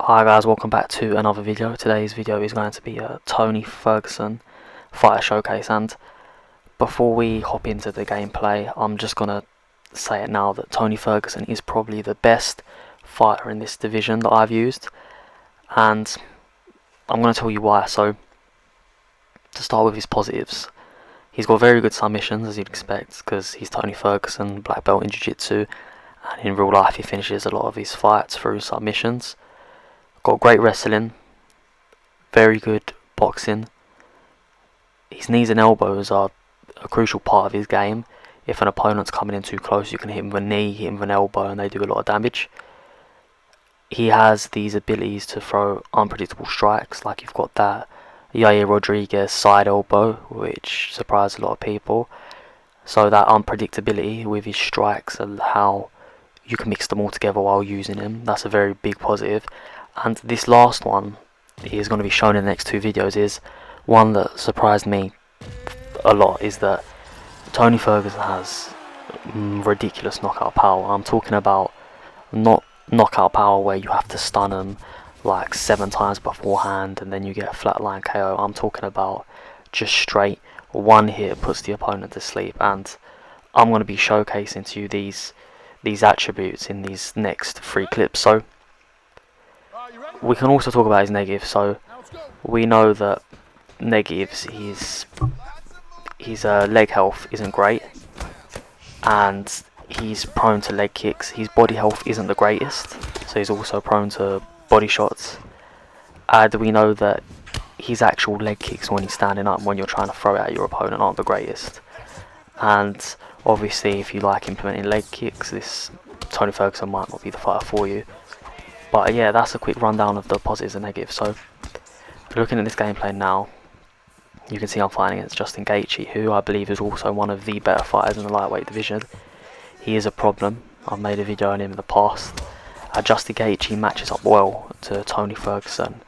Hi guys, welcome back to another video. Today's video is going to be a Tony Ferguson fighter showcase, and before we hop into the gameplay, I'm just gonna say it now that Tony Ferguson is probably the best fighter in this division that I've used, and I'm gonna tell you why. So to start with his positives, he's got very good submissions, as you'd expect, because he's Tony Ferguson, black belt in jiu-jitsu, and in real life he finishes a lot of his fights through submissions. Got great wrestling, very good boxing. His knees and elbows are a crucial part of his game. If an opponent's coming in too close, you can hit him with a knee, hit him with an elbow, and they do a lot of damage. He has these abilities to throw unpredictable strikes, like you've got that Yair Rodriguez side elbow, which surprised a lot of people. So that unpredictability with his strikes and how you can mix them all together while using him, that's a very big positive. And this last one is going to be shown in the next two videos is one that surprised me a lot, is that Tony Ferguson has ridiculous knockout power. I'm talking about not knockout power where you have to stun him like 7 times beforehand and then you get a flatline KO. I'm talking about just straight one hit puts the opponent to sleep, and I'm going to be showcasing to you these attributes in these next 3 clips. So we can also talk about his negatives. So we know that negatives, his leg health isn't great, and he's prone to leg kicks. His body health isn't the greatest, so he's also prone to body shots. And we know that his actual leg kicks when he's standing up, when you're trying to throw it at your opponent, aren't the greatest. And obviously if you like implementing leg kicks, this Tony Ferguson might not be the fighter for you. But yeah, that's a quick rundown of the positives and negatives. So looking at this gameplay now, you can see I'm fighting against Justin Gaethje, who I believe is also one of the better fighters in the lightweight division. He is a problem. I've made a video on him in the past. Justin Gaethje matches up well to Tony Ferguson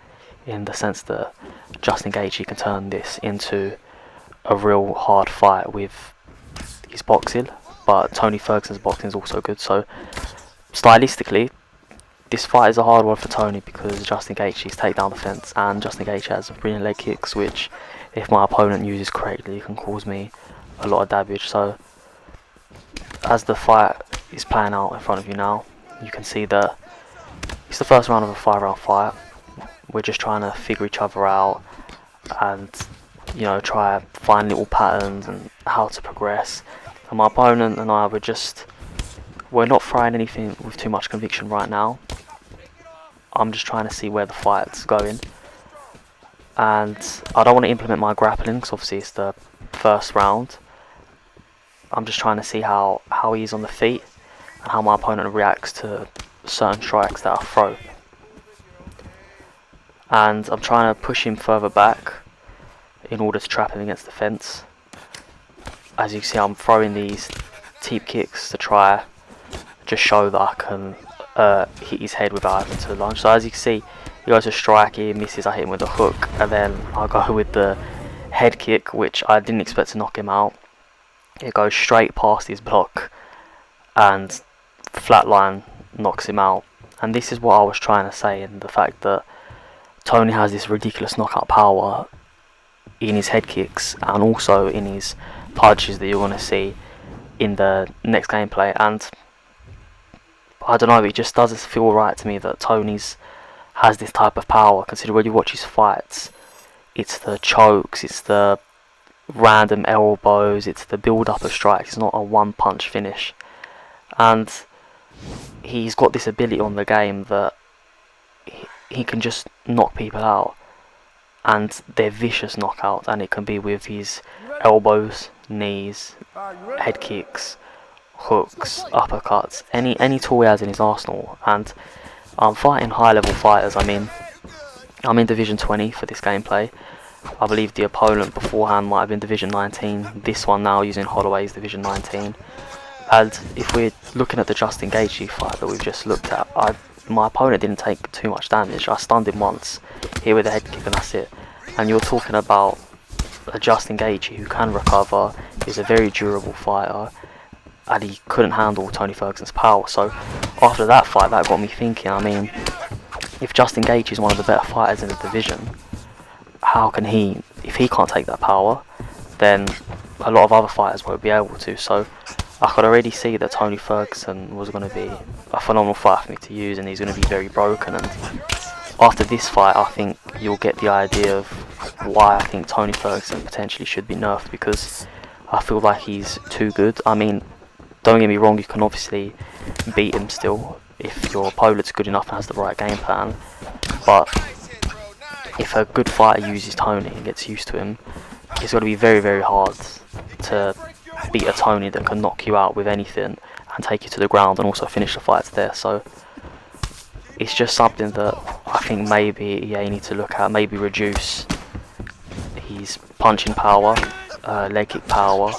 in the sense that Justin Gaethje can turn this into a real hard fight with his boxing, but Tony Ferguson's boxing is also good. So stylistically, this fight is a hard one for Tony because Justin Gaethje's takedown defense, and Justin Gaethje has brilliant leg kicks, which if my opponent uses correctly can cause me a lot of damage. So as the fight is playing out in front of you now, you can see that it's the first round of a 5-round fight. We're just trying to figure each other out and, you know, try to find little patterns and how to progress. And my opponent and I, we're not trying anything with too much conviction right now. I'm just trying to see where the fight's going, and I don't want to implement my grappling because obviously it's the first round. I'm just trying to see how he is on the feet and how my opponent reacts to certain strikes that I throw. And I'm trying to push him further back in order to trap him against the fence. As you can see, I'm throwing these teep kicks to try just show that I can hit his head without having to lunge. So as you can see, he goes to strike, he misses, I hit him with a hook, and then I go with the head kick, which I didn't expect to knock him out. It goes straight past his block and flatline knocks him out. And this is what I was trying to say, in the fact that Tony has this ridiculous knockout power in his head kicks and also in his punches that you're going to see in the next gameplay. And I don't know, it just doesn't feel right to me that Tony's has this type of power, considering when you watch his fights, it's the chokes, it's the random elbows, it's the build up of strikes. It's not a one punch finish. And he's got this ability on the game that he can just knock people out, and they're vicious knockouts, and it can be with his elbows, knees, head kicks, hooks, uppercuts, any tool he has in his arsenal. And I'm fighting high level fighters. I mean, I'm in division 20 for this gameplay. I believe the opponent beforehand might have been division 19. This one now using Holloway is division 19. And if we're looking at the Justin Gaethje fight that we've just looked at, my opponent didn't take too much damage. I stunned him once, hit with a head kick, and that's it. And you're talking about a Justin Gaethje who can recover, is a very durable fighter, and he couldn't handle Tony Ferguson's power. So after that fight, that got me thinking. I mean, if Justin Gaethje is one of the better fighters in the division, how can he, if he can't take that power, then a lot of other fighters won't be able to. So I could already see that Tony Ferguson was going to be a phenomenal fight for me to use, and he's going to be very broken. And after this fight, I think you'll get the idea of why I think Tony Ferguson potentially should be nerfed, because I feel like he's too good. I mean, don't get me wrong, you can obviously beat him still if your opponent's good enough and has the right game plan, but if a good fighter uses Tony and gets used to him, it's got to be very, very hard to beat a Tony that can knock you out with anything and take you to the ground and also finish the fights there. So it's just something that I think maybe EA need to look at, maybe reduce his punching power, leg kick power,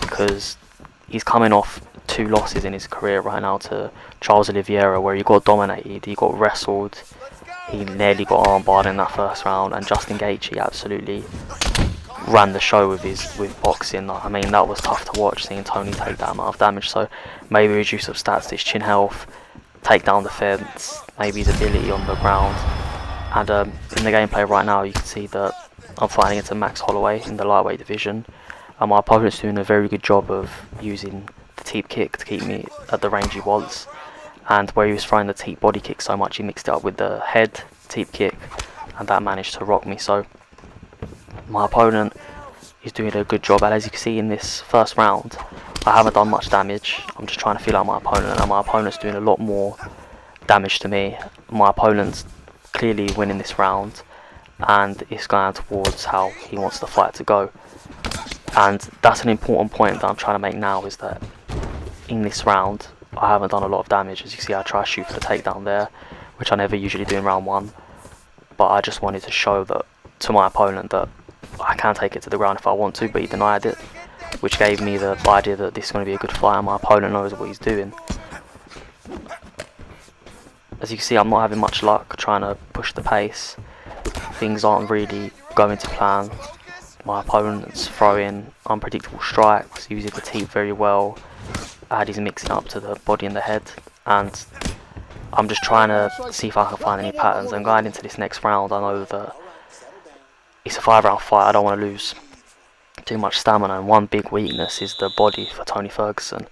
because he's coming off 2 losses in his career right now to Charles Oliveira, where he got dominated, he got wrestled, he nearly got armbarred in that first round, and Justin Gaethje absolutely ran the show with boxing. I mean, that was tough to watch, seeing Tony take that amount of damage. So maybe reduce up stats to his chin health, take down defense, maybe his ability on the ground. And in the gameplay right now, you can see that I'm fighting against a Max Holloway in the lightweight division, and my opponent's doing a very good job of using the teep kick to keep me at the range he wants. And where he was throwing the teep body kick so much, he mixed it up with the head teep kick, and that managed to rock me. So my opponent is doing a good job, and as you can see in this first round, I haven't done much damage. I'm just trying to feel out my opponent, and my opponent's doing a lot more damage to me. My opponent's clearly winning this round, and it's going towards how he wants the fight to go. And that's an important point that I'm trying to make now, is that in this round I haven't done a lot of damage. As you can see, I try to shoot for the takedown there, which I never usually do in round 1, but I just wanted to show that to my opponent that I can take it to the ground if I want to, but he denied it, which gave me the idea that this is going to be a good fight and my opponent knows what he's doing. As you can see, I'm not having much luck trying to push the pace. Things aren't really going to plan. My opponent's throwing unpredictable strikes, using the teep very well, and he's mixing up to the body and the head, and I'm just trying to see if I can find any patterns. And going into this next round, I know that it's a 5-round fight. I don't want to lose too much stamina, and one big weakness is the body for Tony Ferguson.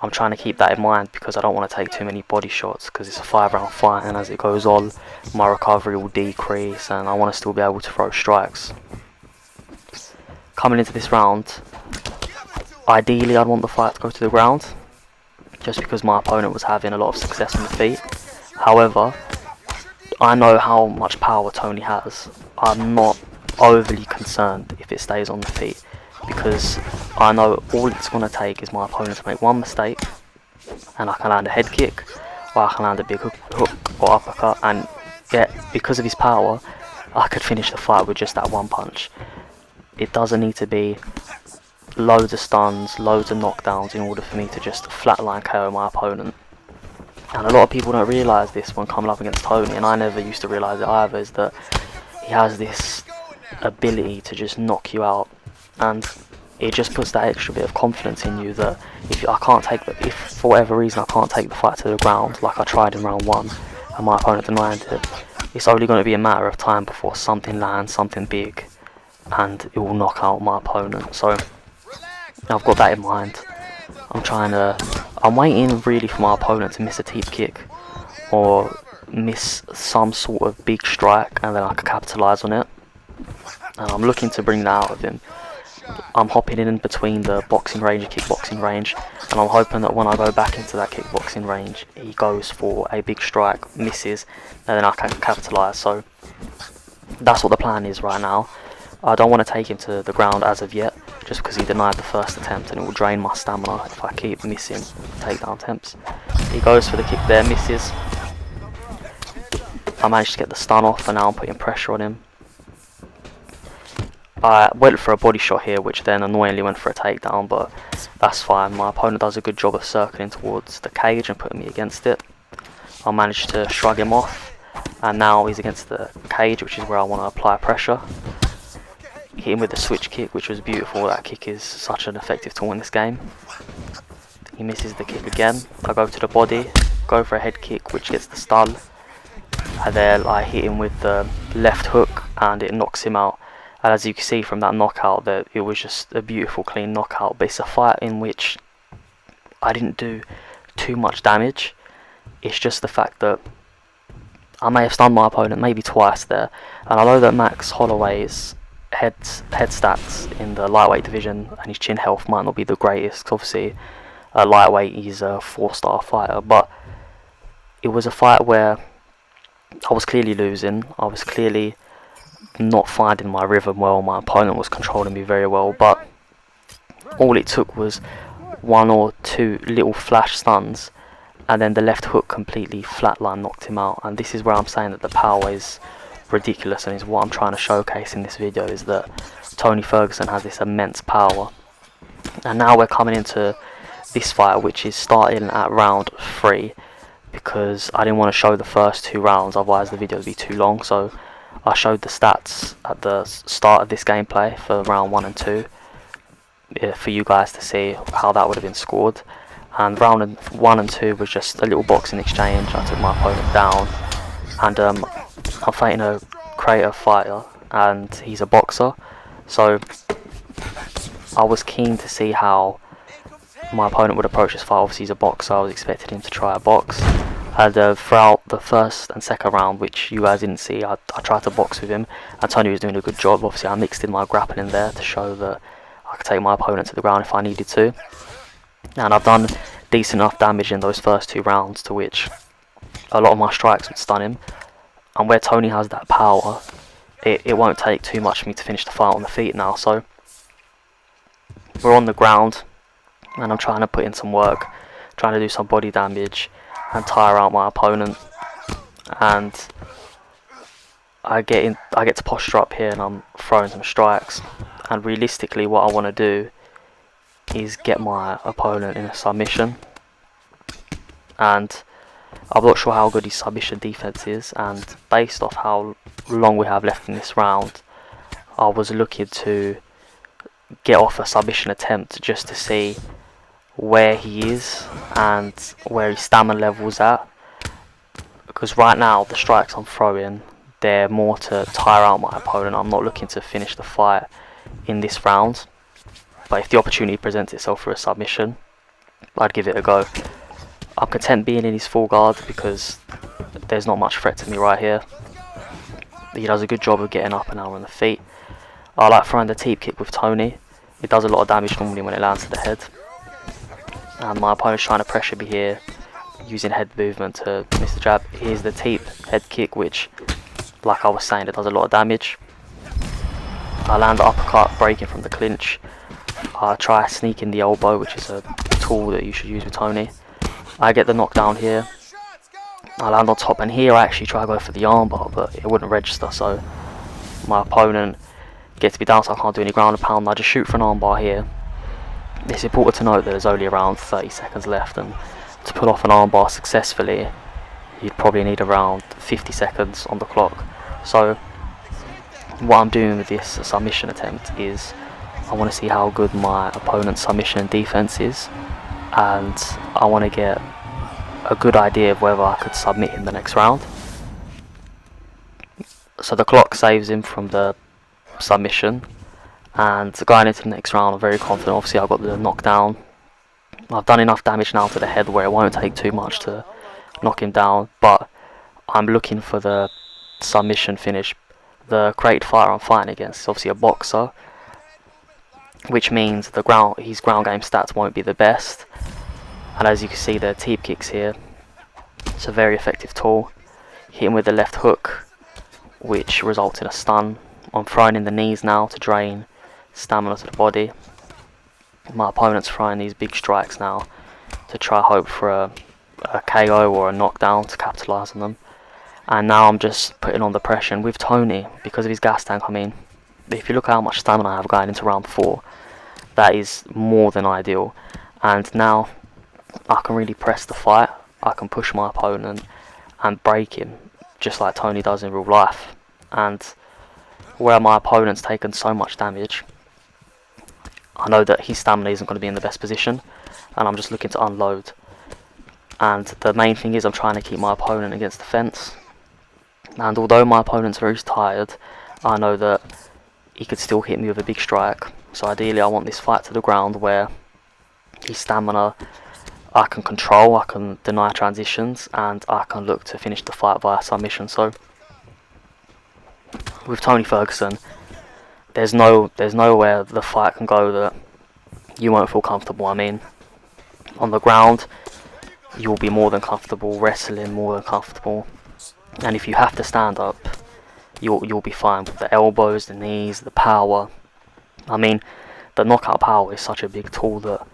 I'm trying to keep that in mind because I don't want to take too many body shots, because it's a 5-round fight, and as it goes on, my recovery will decrease and I want to still be able to throw strikes. Coming into this round, ideally I'd want the fight to go to the ground, just because my opponent was having a lot of success on the feet. However, I know how much power Tony has. I'm not overly concerned if it stays on the feet, because I know all it's going to take is my opponent to make one mistake and I can land a head kick, or I can land a big hook or uppercut, and yet because of his power I could finish the fight with just that one punch. It doesn't need to be loads of stuns, loads of knockdowns in order for me to just flatline KO my opponent. And a lot of people don't realise this when coming up against Tony, and I never used to realise it either, is that he has this ability to just knock you out, and it just puts that extra bit of confidence in you that if for whatever reason I can't take the fight to the ground like I tried in round 1 and my opponent denied it, it's only going to be a matter of time before something lands, something big, and it will knock out my opponent. So I've got that in mind. I'm waiting really for my opponent to miss a teep kick or miss some sort of big strike, and then I can capitalise on it. And I'm looking to bring that out of him. I'm hopping in between the boxing range and kickboxing range, and I'm hoping that when I go back into that kickboxing range, he goes for a big strike, misses, and then I can capitalise. So that's what the plan is right now. I don't want to take him to the ground as of yet, just because he denied the first attempt, and it will drain my stamina if I keep missing takedown attempts. He goes for the kick there, misses. I managed to get the stun off, and now I'm putting pressure on him. I went for a body shot here, which then annoyingly went for a takedown, but that's fine. My opponent does a good job of circling towards the cage and putting me against it. I managed to shrug him off, and now he's against the cage, which is where I want to apply pressure. Hit him with the switch kick, which was beautiful. That kick is such an effective tool in this game. He misses the kick again. I go to the body, go for a head kick, which gets the stun. and then I hit him with the left hook and it knocks him out. And as you can see from that knockout, that it was just a beautiful clean knockout. But it's a fight in which I didn't do too much damage. It's just the fact that I may have stunned my opponent maybe twice there, and I know that Max Holloway's head stats in the lightweight division and his chin health might not be the greatest. Obviously, lightweight, he's a 4-star fighter, but it was a fight where I was clearly losing. I was clearly not finding my rhythm well. My opponent was controlling me very well, but all it took was 1 or 2 little flash stuns, and then the left hook completely flatline knocked him out. And this is where I'm saying that the power is ridiculous, and is what I'm trying to showcase in this video, is that Tony Ferguson has this immense power. And now we're coming into this fight, which is starting at round 3, because I didn't want to show the first 2 rounds, otherwise the video would be too long. So I showed the stats at the start of this gameplay for round 1 and 2 for you guys to see how that would have been scored. And round 1 and 2 was just a little boxing exchange. I took my opponent down, and I'm fighting a creative fighter and he's a boxer, so I was keen to see how my opponent would approach this fight. Obviously he's a boxer, I was expecting him to try a box. And throughout the first and second round, which you guys didn't see, I tried to box with him, and Tony was doing a good job. Obviously I mixed in my grappling there to show that I could take my opponent to the ground if I needed to, and I've done decent enough damage in those first 2 rounds to which a lot of my strikes would stun him. And where Tony has that power, it won't take too much for me to finish the fight on the feet now. So we're on the ground and I'm trying to put in some work, trying to do some body damage and tire out my opponent. And I get to posture up here and I'm throwing some strikes. And realistically what I want to do is get my opponent in a submission. And I'm not sure how good his submission defense is, and based off how long we have left in this round, I was looking to get off a submission attempt just to see where he is and where his stamina level's at, because right now the strikes I'm throwing, they're more to tire out my opponent. I'm not looking to finish the fight in this round, but if the opportunity presents itself for a submission, I'd give it a go. I'm content being in his full guard because there's not much threat to me right here. He does a good job of getting up and out on the feet. I like throwing the teep kick with Tony. It does a lot of damage normally when it lands to the head. And my opponent's trying to pressure me here, using head movement to miss the jab. Here's the teep head kick, which, like I was saying, it does a lot of damage. I land the uppercut, breaking from the clinch. I try sneaking the elbow, which is a tool that you should use with Tony. I get the knockdown here. I land on top, and here I actually try to go for the armbar, but it wouldn't register, so my opponent gets me down, so I can't do any ground and pound. I just shoot for an armbar here. It's important to note that there's only around 30 seconds left, and to pull off an armbar successfully, you'd probably need around 50 seconds on the clock. So what I'm doing with this submission attempt is I want to see how good my opponent's submission defense is, and I want to get a good idea of whether I could submit in the next round. So the clock saves him from the submission, and going into the next round I'm very confident. Obviously I've got the knockdown. I've done enough damage now to the head where it won't take too much to knock him down, but I'm looking for the submission finish. The created fighter I'm fighting against is obviously a boxer, which means his ground game stats won't be the best. And as you can see, the teep kicks here, it's a very effective tool. Hit him with the left hook, which results in a stun. I'm throwing in the knees now to drain stamina to the body. My opponent's throwing these big strikes now to try hope for a KO or a knockdown to capitalise on them. And now I'm just putting on the pressure. And with Tony, because of his gas tank, I mean, if you look at how much stamina I have going into round 4, that is more than ideal. And now I can really press the fight. I can push my opponent and break him, just like Tony does in real life. And where my opponent's taken so much damage, I know that his stamina isn't going to be in the best position, and I'm just looking to unload. And the main thing is I'm trying to keep my opponent against the fence. And although my opponent's very tired, I know that he could still hit me with a big strike. So ideally I want this fight to the ground where his stamina I can control, I can deny transitions, and I can look to finish the fight via submission. So with Tony Ferguson, there's nowhere the fight can go that you won't feel comfortable. I mean, on the ground, you'll be more than comfortable, wrestling more than comfortable, and if you have to stand up, you'll be fine with the elbows, the knees, the power. I mean, the knockout power is such a big tool that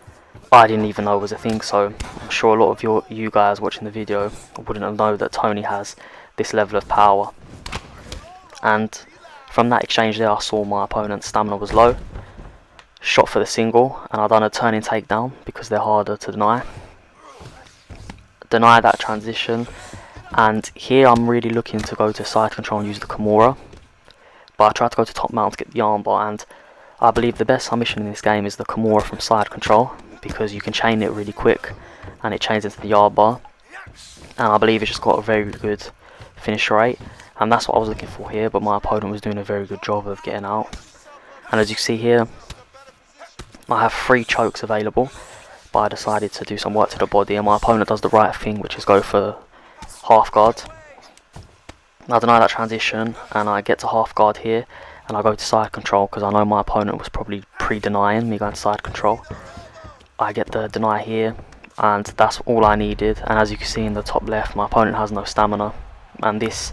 I didn't even know was a thing. So I'm sure a lot of you guys watching the video wouldn't have known that Tony has this level of power. And from that exchange there, I saw my opponent's stamina was low. Shot for the single, and I done a turning takedown because they're harder to deny. Deny that transition, and here I'm really looking to go to side control and use the Kimura. But I tried to go to top mount to get the armbar, and I believe the best submission in this game is the Kimura from side control, because you can chain it really quick and it chains into the armbar. And I believe it's just got a very good finish rate, and that's what I was looking for here, but my opponent was doing a very good job of getting out. And as you see here, I have 3 chokes available, but I decided to do some work to the body, and my opponent does the right thing, which is go for half guard. I deny that transition, and I get to half guard here, and I go to side control because I know my opponent was probably pre-denying me going to side control. I get the deny here, and that's all I needed. And as you can see in the top left, my opponent has no stamina, and this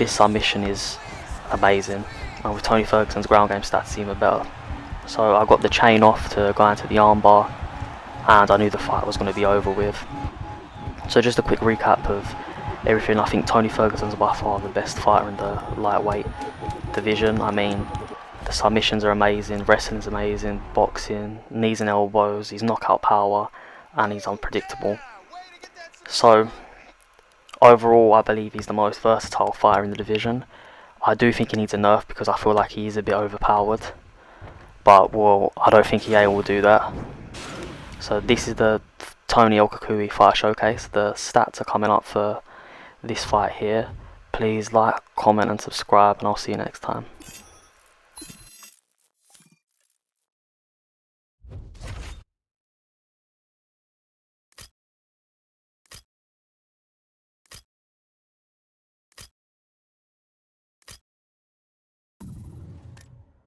submission is amazing. And with Tony Ferguson's ground game stats, even better. So I got the chain off to go into the armbar, and I knew the fight was going to be over with. So just a quick recap of everything. I think Tony Ferguson's by far the best fighter in the lightweight division. I mean, the submissions are amazing, wrestling's amazing, boxing, knees and elbows, his knockout power, and he's unpredictable. So overall, I believe he's the most versatile fighter in the division. I do think he needs a nerf because I feel like he is a bit overpowered, but well, I don't think EA will do that. So this is the Tony Okakui fight showcase. The stats are coming up for this fight here. Please like, comment and subscribe, and I'll see you next time.